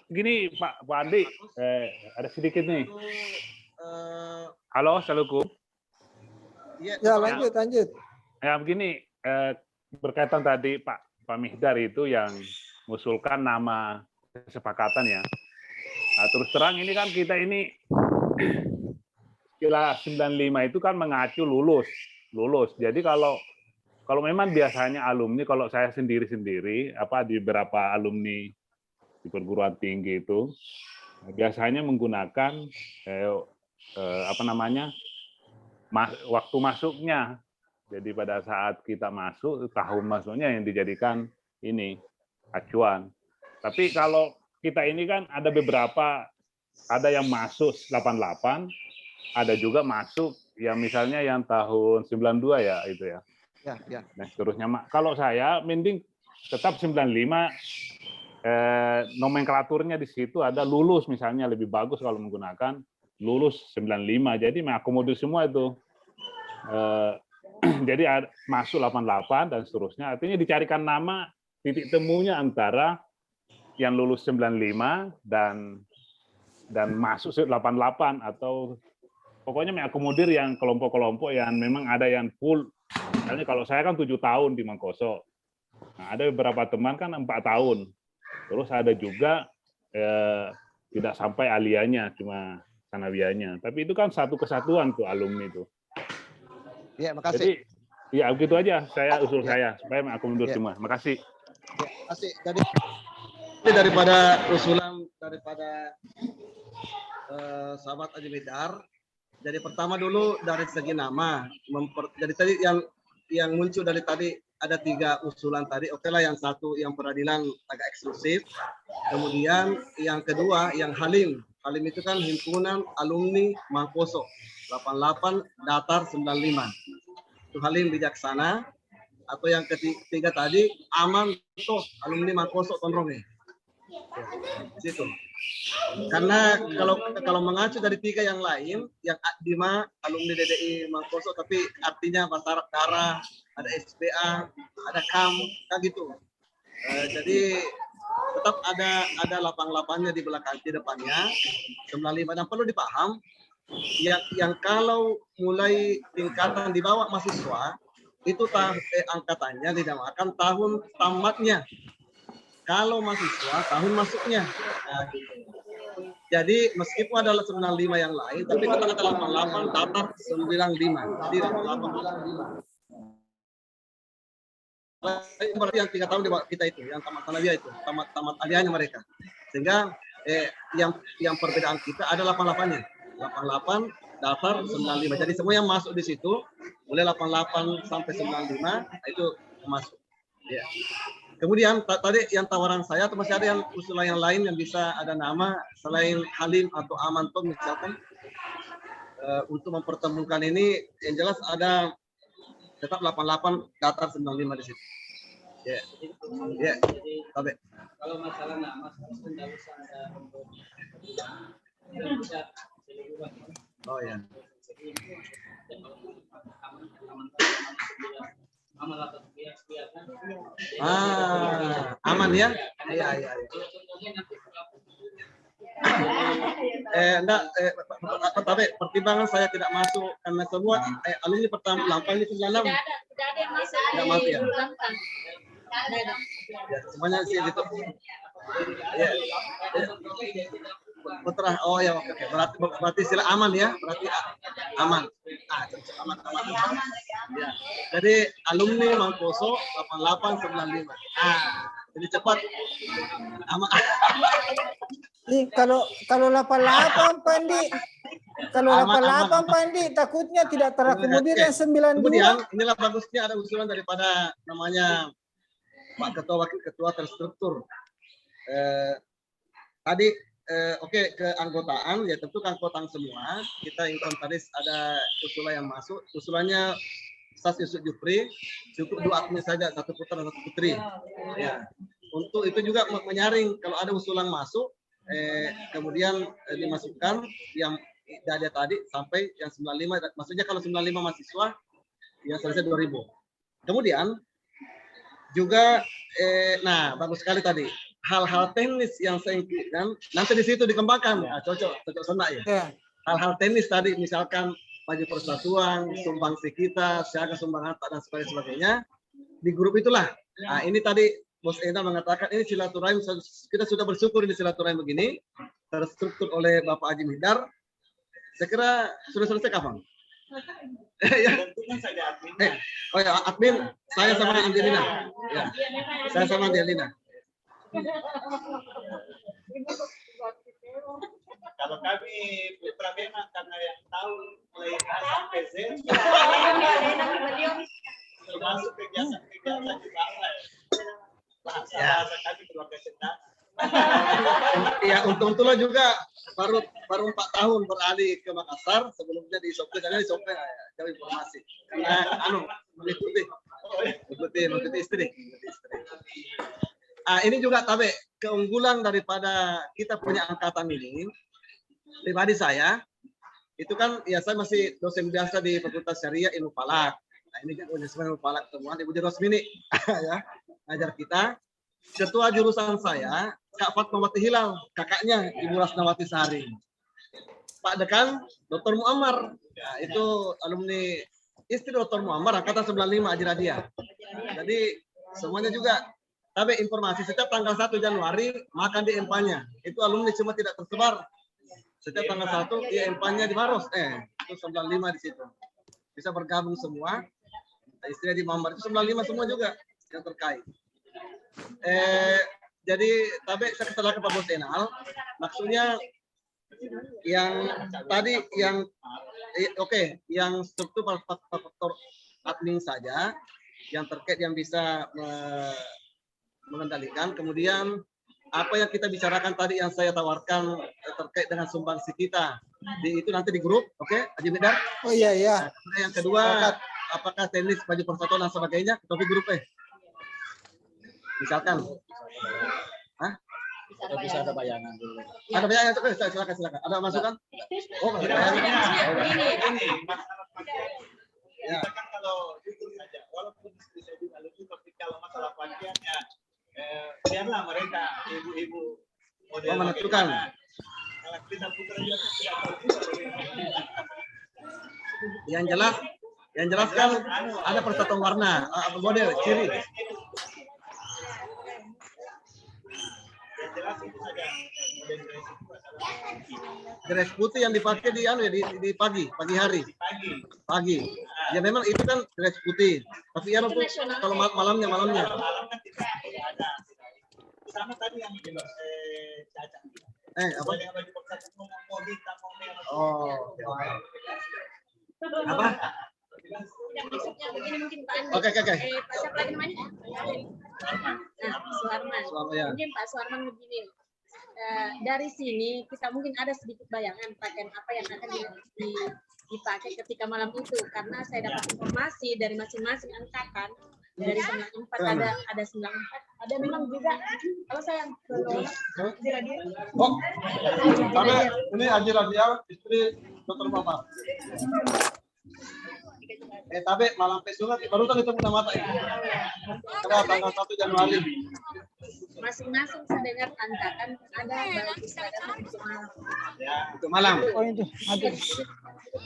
Gini Pak Andi, ada sedikit nih. Halo, Assalamualaikum. Ya lanjut. Ya begini, berkaitan tadi Pak Mihdar itu yang mengusulkan nama kesepakatan ya. Nah, terus terang ini kan kita ini istilah 95 itu kan mengacu lulus. Jadi kalau memang biasanya alumni, kalau saya sendiri di beberapa alumni di perguruan tinggi itu biasanya menggunakan waktu masuknya. Jadi pada saat kita masuk, tahun masuknya yang dijadikan ini acuan. Tapi kalau kita ini kan ada beberapa, ada yang masuk 88, ada juga masuk yang misalnya yang tahun 92 ya itu ya. Ya. Nah seterusnya. Kalau saya mending tetap 95, nomenklaturnya di situ ada lulus misalnya, lebih bagus kalau menggunakan lulus 95. Jadi mengakomodir semua itu. Jadi masuk 88 dan seterusnya. Artinya dicarikan nama titik temunya antara yang lulus 95 dan masuk 88, atau pokoknya mengakomodir yang kelompok-kelompok yang memang ada yang full. Misalnya kalau saya kan 7 tahun di Mangkoso. Nah, ada beberapa teman kan 4 tahun. Terus ada juga tidak sampai alianya, cuma sanawiyahnya. Tapi itu kan satu kesatuan tuh alumni itu. Ya, makasih. Jadi, ya begitu aja usul saya supaya mengakomodir semua. Makasih. Ya, makasih. Jadi daripada usulan daripada sahabat Haji Mihdar. Jadi pertama dulu dari segi nama. Jadi tadi yang muncul dari tadi ada 3 usulan tadi. Oke lah, yang satu yang peradilan agak eksklusif. Kemudian yang kedua yang Halim. Halim itu kan himpunan alumni Mangkoso 88 datar 95. Itu Halim bijaksana. Atau yang ketiga tadi Aman Tos alumni Mangkoso Tonronge. Di situ. Karena kalau mengacu dari 3 yang lain, yang Dima alumni DDI Mangkoso tapi artinya bahasa Arab darah, ada SPA, ada KAM, kan gitu. Jadi tetap ada lapang-lapangnya di belakang, di depannya 95. Dan perlu dipaham yang kalau mulai tingkatan di bawah mahasiswa itu angkatannya dinamakan tahun tamatnya. Kalau mahasiswa tahun masuknya. Nah, gitu. Jadi meskipun ada 95 yang lain, tapi kita ada 88 datar 95. Jadi 88. Berarti yang 3 tahun di bawah kita itu, yang tamat sanawiyah itu, tamat aliyahnya mereka. Sehingga yang perbedaan kita ada 88-nya. 88 daftar 95. Jadi semua yang masuk di situ mulai 88 sampai 95 itu masuk. Ya. Kemudian tadi yang tawaran saya atau masih ada yang usulan yang lain yang bisa ada nama selain Halim atau Amanto misalkan untuk mempertemukan ini yang jelas ada tetap 88 daftar 95 di situ. Ya. Ya. Tapi Kalau masalah nama seharusnya tidak usah ada oh ya. Aman ya? Iya, iya. Tapi pertimbangan saya tidak masuk karena semua alumni pertama 8 ini 96. Tidak ada yang masuk. Tidak masuk ya? Ya, semuanya sih gitu. Ya. Putra, oh ya oke. Berarti sila aman ya, berarti aman. Aman. Ya. Jadi alumni Mangposo 8895. Jadi cepat. Aman. Nih, kalau 88 Pandi, kalau 88 Pandi takutnya tidak terakomodir yang 92. Kemudian inilah bagusnya ada usulan daripada namanya Pak Ketua Wakil Ketua terstruktur. Tadi oke, keanggotaan ya tentu keanggotaan semua. Kita ingin tadi ada usulan yang masuk. Usulannya Ustaz Yusuf Jupri cukup 2 admin saja, 1 putra dan 1 putri. Ya. Untuk itu juga menyaring kalau ada usulan masuk, kemudian dimasukkan yang ada tadi sampai yang 95. Maksudnya kalau 95 mahasiswa yang selesai 2000. Kemudian juga nah bagus sekali tadi. Hal-hal teknis yang saya inginkan nanti di situ dikembangkan. Nah, cocok senak ya. Hal-hal teknis tadi misalkan maju persatuan, sumbangsi kita, siaga sumbang harta dan sebagainya di grup itulah. Nah, ini tadi Bos Enda mengatakan ini silaturahim, kita sudah bersyukur ini silaturahim begini terstruktur oleh Bapak Haji Mihdar. Saya kira sudah selesai kapan? Ya. Oh ya, admin saya sama Angelina. Ya. Saya sama Angelina. Kalau kami putra memang karena yang tahu mulai A sampai Z termasuk kegiatan-kegiatan di bawah bahasa kami keluarga sedang. Ya untung-untunglah juga baru 4 tahun beralih ke Makassar, sebelumnya di Sopeng karena di Sopeng ya jauh informasi karena mengikuti istri. Ini juga tapi keunggulan daripada kita punya angkatan ini, pribadi saya, itu kan ya saya masih dosen biasa di Fakultas Syariah Ilmu Falak. Nah ini kan Universitas Ilmu Falak temuan Ibu Rosmini ya, ngajar kita. Ketua jurusan saya, Kak Fatmawati Hilal, kakaknya Ibu Rasnawati Sari. Pak Dekan, Dr. Muammar, nah, itu alumni istri Dr. Muammar, angkatan 95 Haji Radia. Jadi semuanya juga. Tapi informasi setiap tanggal 1 Januari makan di empanya. Itu alumni cuma tidak tersebar. Setiap tanggal 1 ya empanya di Maros. Itu 95 di situ. Bisa bergabung semua. Istrinya di Mambar itu 95 semua juga yang terkait. Jadi tapi saya kesalahan ke Pak Bos Enal. Maksudnya yang tadi yang yang struktur faktor admin saja yang terkait yang bisa mengendalikan. Kemudian apa yang kita bicarakan tadi yang saya tawarkan terkait dengan sumbangsi kita itu nanti di grup, oke, Haji Mihdar? Oh iya. Nah, yang kedua, apakah teknis baju persatuan dan sebagainya, tapi grup misalkan, Bisa ada bayangan dulu. ada bayangan, silakan. Ada masukan? Oh, masih bayangan. Ini Ya. kita kan kalau jujur saja, walaupun bisa juga lucu, tapi kalau masalah pakaiannya biarlah mereka ibu-ibu model menentukan. kalau kita Yang jelas kan ada persatuan warna, model, ciri. Dress putih yang dipakai di pagi hari. Pagi. Ya memang itu kan dress putih. Tapi ya kalau malamnya. Sama tadi yang Caca. Apa? Oh. Apa? Yang maksudnya begini mungkin Pak Andi. Oke. Pak siapa lagi namanya? Nah, Suharman. Ya. Mungkin Pak Suharman begini. Dari sini kita mungkin ada sedikit bayangan pakaian apa yang akan dipakai ketika malam itu, karena saya dapat informasi dari masing-masing angkatan. Dari 94 ada 94, ada memang juga kalau saya Ini Haji Radia, istri Dr. Mama. Tapi malam pesungan baru tadi ketemu mata ini. Tanggal 1 Januari. Masing-masing saya dengar angkatan ada baju seragam untuk malam. Untuk malam. Oh itu.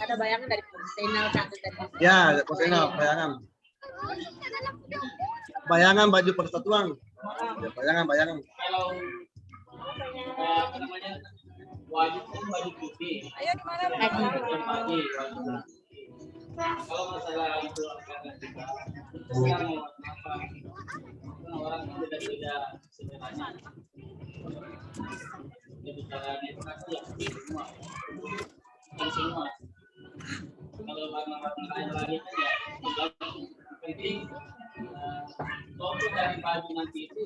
Ada bayangan dari Senal tadi. Ya, Senal bayangan. Bayangan baju persatuan. Ya, bayangan. Kalau apa namanya wajib kan baju putih. Ayo di mana? Pagi. Kalau masalah itu sekarang mau apa? Orang beda-beda sebenarnya. Jadi cara network ya semua. Semua. Kalau warna-warna lain lagi ya penting logo dari baju nanti itu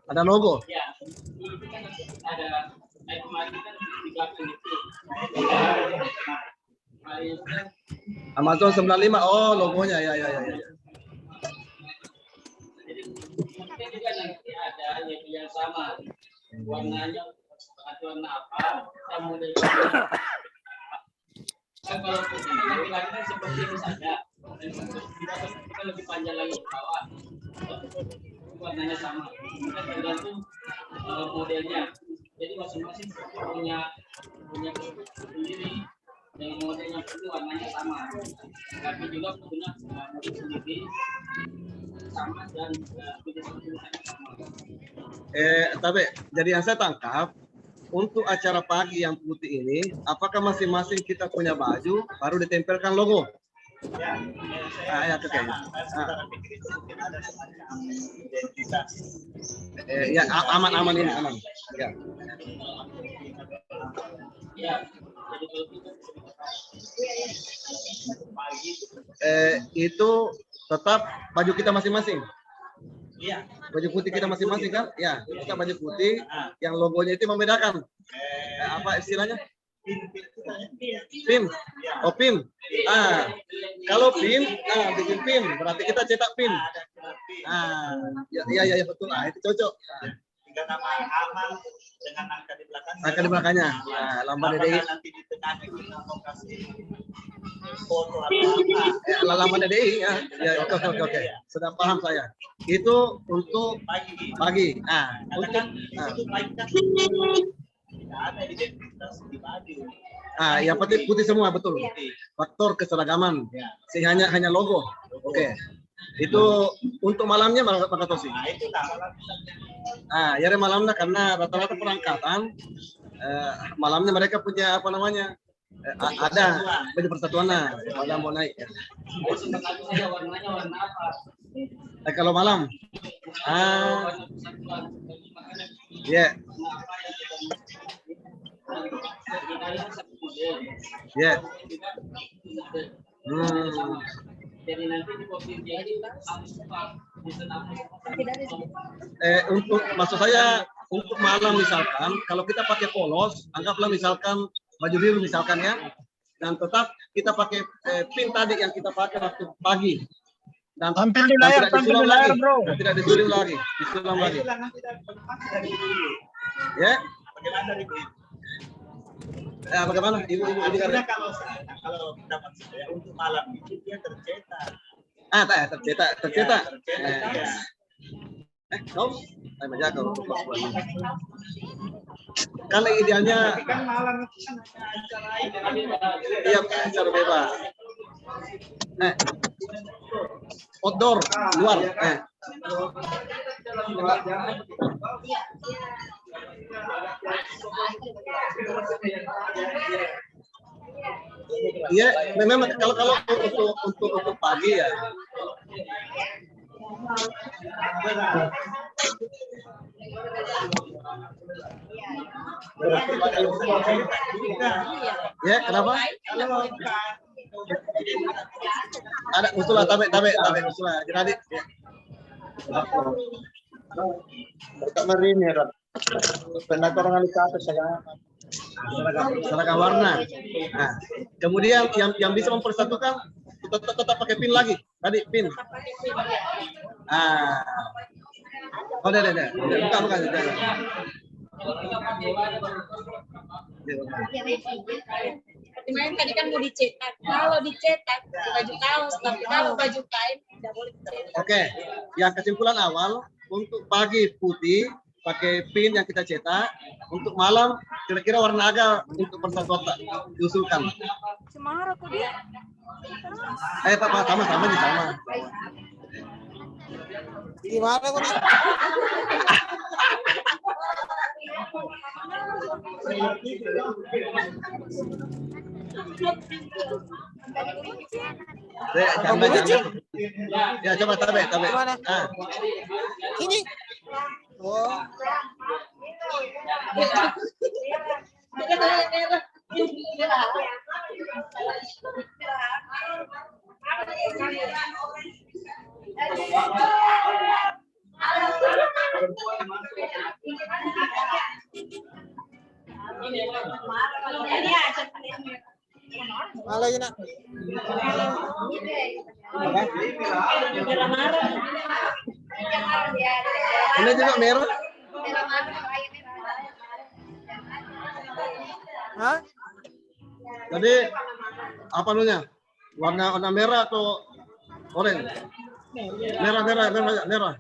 ada logo. Ya, itu kan ada kayak kemarin kan di belakang itu. Amazon 95. Oh, logonya ya. Jadi kita juga nanti ada yang sama warnanya warna apa, kita model kan kalau kita kan seperti ini saja, dan kita lebih panjang lagi ke bawah, warnanya sama, kita tergantung modelnya. Jadi masing-masing punya sendiri dengan model yang itu warnanya sama, tapi juga punya model sendiri sama dan tulisannya sama. Tapi jadi yang saya tangkap untuk acara pagi yang putih ini, apakah masing-masing kita punya baju baru ditempelkan logo? Ya, ya aman ini aman. Ya. Itu tetap baju kita masing-masing. Iya. Baju putih kita masing-masing kan? Ya, kita baju putih yang logonya itu membedakan. Apa istilahnya? Pin. Oh, pin. Kalau pin, bikin pin, berarti kita cetak pin. Ya betul. Itu cocok. Tiga nama aman dengan angka di belakangnya. Angka di belakangnya. Lambang DDI. Nanti di tengahnya kita mau kasih foto apa? Lambang DDI ya. Oke. Sudah paham saya. Itu untuk pagi. Untuk itu baik kan? Tidak ada identitas di baju. Yang penting putih semua betul. Faktor keseragaman. Hanya logo. Oke. Itu untuk malamnya Pak Tosi. Itu Ya malamnya karena rata-rata perangkatan malamnya mereka punya apa namanya? Ada baju persatuan pada mau naik. Warnanya warna apa? Kalau malam. Ya. Ya. Jadi nanti di posisinya untuk maksud saya untuk malam misalkan kalau kita pakai polos, anggaplah misalkan baju biru misalkan ya, dan tetap kita pakai pin tadi yang kita pakai waktu pagi. Dan tampil di layar, bro. Tidak disulim lagi, disulam lagi. Ya. Bagaimana dari bagaimana ibu ini kalau dapat saya untuk malam itu dia tercetak. Tercetak. Kau? Saya menjaga untuk Kalau idealnya Kan malam itu kan ada acara iya acara bebas. Outdoor luar. Iya, memang kalau untuk pagi ya. Ya, kenapa? Ada usul lah, tabe usul lah. Jadi Kemarin ya, penataran kali ke atas saya. seragam warna. Nah, kemudian yang bisa mempersatukan tetap pakai pin lagi. Tadi pin. Ah. Oh, udah. Bukan. Kemarin tadi kan mau dicetak. Kalau dicetak baju kaos, tapi kalau baju kain tidak boleh dicetak. Oke. Yang kesimpulan awal untuk pagi putih pakai pin yang kita cetak. Untuk malam kira-kira warna agak untuk persatuan diusulkan. Semarang kok dia. Pak, sama di sama. Gimana kok? Jangan. Ya coba tabe. Ah. Ini. Oh. Malah ya nak. Ini juga merah. Hah? Jadi apa namanya? Warna merah atau oranye? Merah.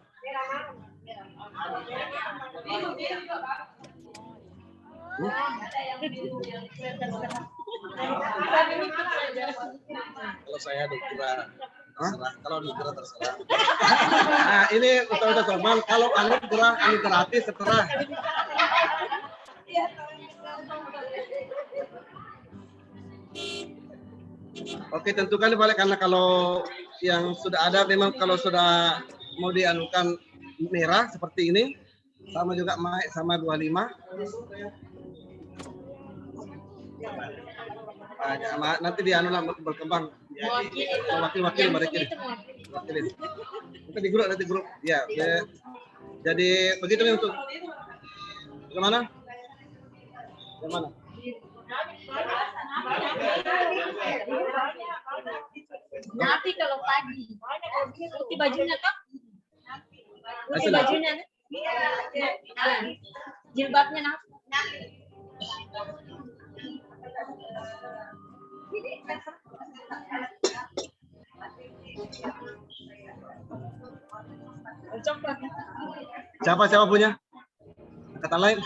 Kalau saya dukura, kalau dukura terserah. Nah, ini udah teman. Kalau anu kurang, anu gratis terserah. Oke, tentukan balik karena kalau yang sudah ada memang kalau sudah mau dianukan merah seperti ini sama juga sama 25. Nanti dianu berkembang. Wakil mereka. Nanti grup. Ya. Jadi begitu nih untuk kemana? Nanti kalau pagi, putih bajunya kok? Putih bajunya, jilbabnya nanti. Siapa punya? Kata lain.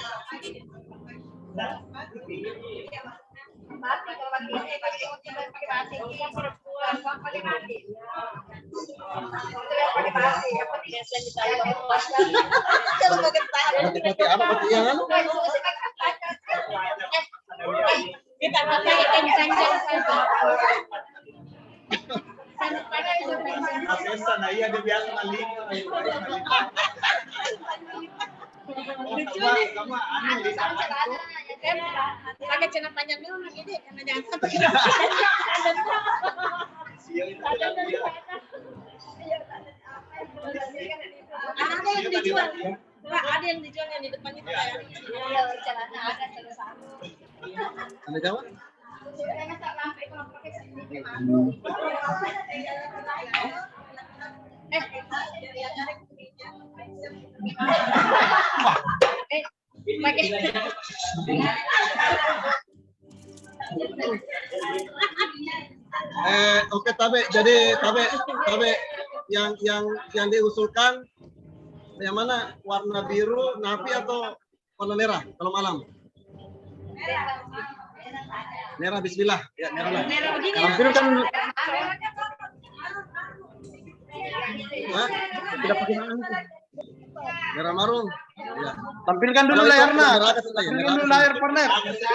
Kita pakai kain panjang saja. Sana iya dia biasa maling. Kamu aneh. Pakai celana panjang dulu gini karena jangan sampai ada yang dijual. Ada yang dijual yang di depan itu ya. Celana ada celana. Anda jawab? Oke, Tabe. Jadi Tabe yang diusulkan yang mana? Warna biru, napi atau warna merah kalau malam? Merah bismillah. Ya, merah lah. Merah begini ya. Tampilkan. Hah? Tidak pakai tangan. Merah marun. Ya. Tampilkan dulu Kalau itu layarnya. merah ke sana ya, Tampilkan merah dulu ke layar partner.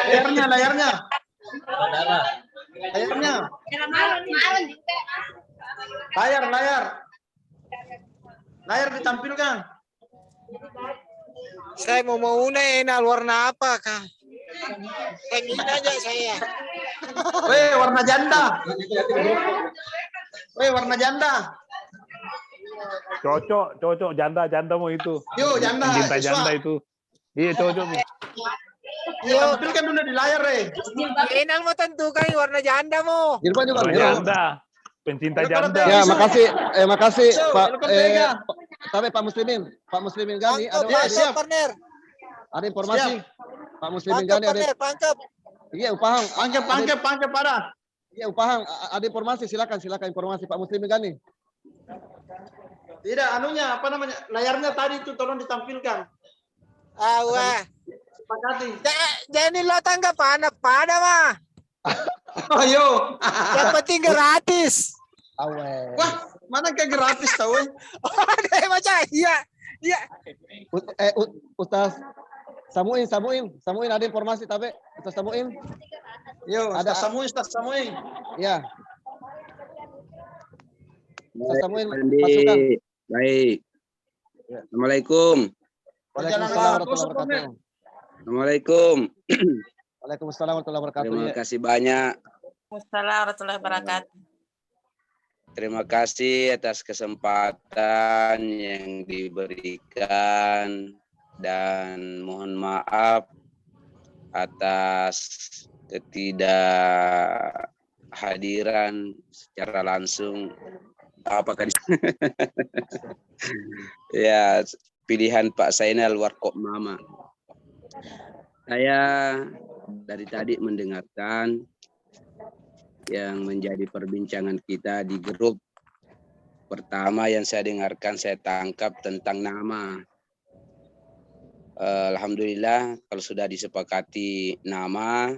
Layarnya. Layarnya. Merah marun. Layar. Layar ditampilkan. Saya mau enak warna apa, Kang? Pengen aja saya. Weh, warna janda. Weh, warna janda. Cocok janda mau itu. Yo, janda. Pencinta Iswa. janda itu. Iya, cocok. Yo, tampilkan dulu di layar, Enal mau tentukan warna janda mau. Irfan juga Warna merah. janda. Pencinta Kalau janda. ada- Ya, makasih So, Pak. welcome Tega. Tapi Pak Muslimin Gani ada Ya, siap. partner. ada informasi. Pak Muslimin Gani ada. Pangkep. Iya, upahang. Pangkep pada. Iya, upahang. Ada informasi, silakan informasi Pak Muslimin Gani. Tidak, anunya apa namanya? Layarnya tadi itu tolong ditampilkan. Wah. Sepakati. Jadi lo tanggap anak pada mah. Ayo. Yang penting gratis. Awe. Wah, mana kayak gratis tahu? Ada macam iya. Ustaz Samuin ada informasi tapi Ustaz Samuin. Yo, Ada- Ustaz Samuin. Ya. Ustaz Samuin Andi. masukkan. Baik. Assalamualaikum. Waalaikumsalam warahmatullahi wabarakatuh. Assalamualaikum. Waalaikumsalam warahmatullahi wabarakatuh. Terima Ya. kasih banyak. Assalamualaikum warahmatullahi wabarakatuh. Terima kasih atas kesempatan yang diberikan dan mohon maaf atas ketidakhadiran secara langsung. Apakah ya pilihan Pak Zainal Warkop Mama. Saya dari tadi mendengarkan yang menjadi perbincangan kita di grup. Pertama yang saya dengarkan, saya tangkap tentang nama. Alhamdulillah kalau sudah disepakati nama,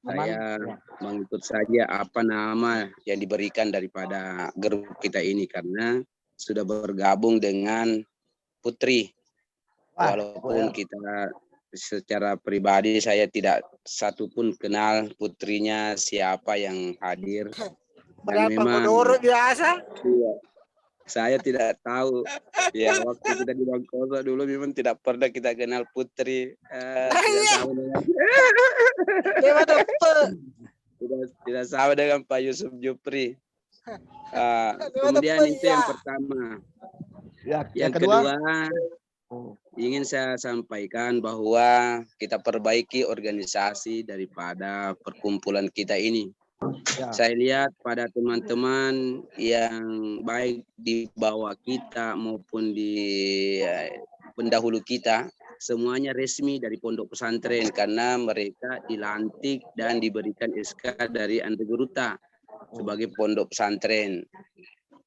saya mengikut saja apa nama yang diberikan daripada grup kita ini karena sudah bergabung dengan Putri. Walaupun kita secara pribadi saya tidak satupun kenal putrinya siapa yang hadir. Dan memang biasa? iya, saya tidak tahu. Ya waktu kita di Bangkosa dulu memang tidak pernah kita kenal Putri. Tidak sama dengan Pak Yusuf Jupri. Kemudian itu yang pertama. Yang kedua, ingin saya sampaikan bahwa kita perbaiki organisasi daripada perkumpulan kita ini. Saya lihat pada teman-teman yang baik di bawah kita maupun di pendahulu kita, semuanya resmi dari pondok pesantren karena mereka dilantik dan diberikan SK dari Anteguruta sebagai pondok pesantren.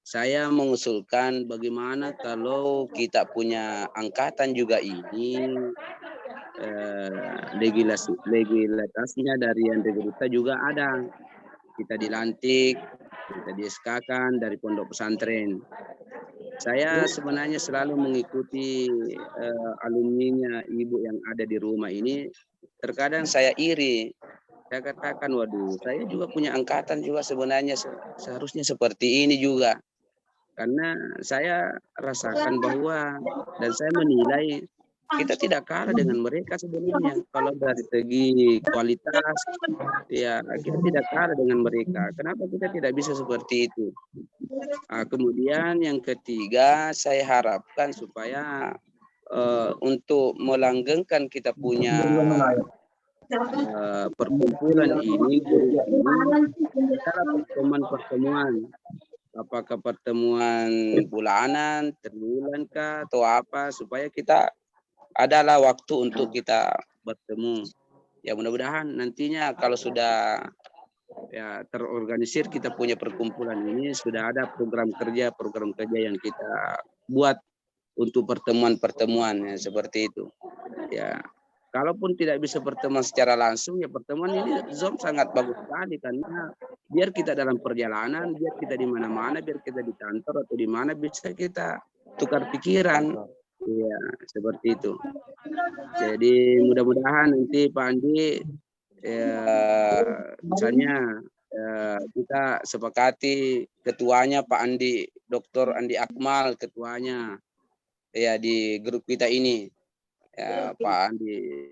Saya mengusulkan bagaimana kalau kita punya angkatan juga ini legislasinya dari Anteguruta juga ada. Kita dilantik, kita di-SK-kan dari pondok pesantren. Saya sebenarnya selalu mengikuti alumninya ibu yang ada di rumah ini. Terkadang saya iri. Saya katakan, waduh, saya juga punya angkatan juga sebenarnya seharusnya seperti ini juga. Karena saya rasakan bahwa dan saya menilai kita tidak kalah dengan mereka sebenarnya. Kalau dari segi kualitas, ya kita tidak kalah dengan mereka. Kenapa kita tidak bisa seperti itu? Kemudian yang ketiga, saya harapkan supaya untuk melanggengkan kita punya perkumpulan ini secara pertemuan. Apakah pertemuan bulanan, triwulan kah, atau apa, supaya kita adalah waktu untuk kita bertemu. Ya mudah-mudahan nantinya kalau sudah ya terorganisir kita punya perkumpulan ini, sudah ada program kerja yang kita buat untuk pertemuan-pertemuan ya, seperti itu. Ya kalaupun tidak bisa berteman secara langsung, ya pertemuan ini Zoom sangat bagus sekali, karena biar kita dalam perjalanan, biar kita di mana-mana, biar kita di kantor atau di mana, bisa kita tukar pikiran. Ya, seperti itu. Jadi mudah-mudahan nanti Pak Andi, ya, misalnya kita sepakati ketuanya Pak Andi, Dr. Andi Akmal ketuanya, ya di grup kita ini, ya Pak Andi